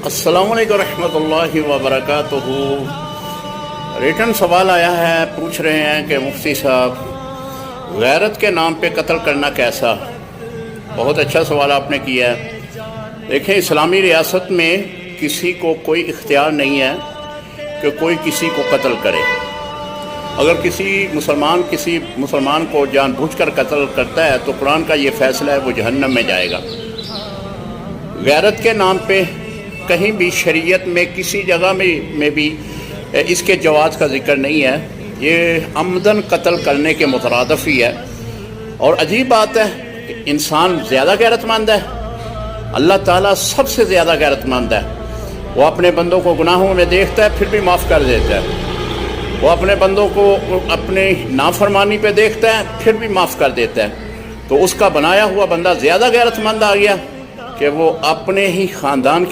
السلام علیکم ورحمۃ اللہ وبرکاتہ۔ ریٹن سوال آیا ہے، پوچھ رہے ہیں کہ مفتی صاحب غیرت کے نام پہ قتل کرنا کیسا؟ بہت اچھا سوال آپ نے کیا ہے۔ دیکھیں، اسلامی ریاست میں کسی کو کوئی اختیار نہیں ہے کہ کوئی کسی کو قتل کرے۔ اگر کسی مسلمان کو جان بوجھ کر قتل کرتا ہے تو قرآن کا یہ فیصلہ ہے، وہ جہنم میں جائے گا۔ غیرت کے نام پہ کہیں بھی شریعت میں کسی جگہ میں بھی اس کے جواز کا ذکر نہیں ہے۔ یہ عمدن قتل کرنے کے مترادف ہی ہے۔ اور عجیب بات ہے کہ انسان زیادہ غیرت مند ہے، اللہ تعالیٰ سب سے زیادہ غیرت مند ہے۔ وہ اپنے بندوں کو گناہوں میں دیکھتا ہے پھر بھی معاف کر دیتا ہے۔ وہ اپنے بندوں کو اپنے نافرمانی پہ دیکھتا ہے پھر بھی معاف کر دیتا ہے۔ تو اس کا بنایا ہوا بندہ زیادہ غیرت مند آ گیا کہ وہ اپنے ہی خاندان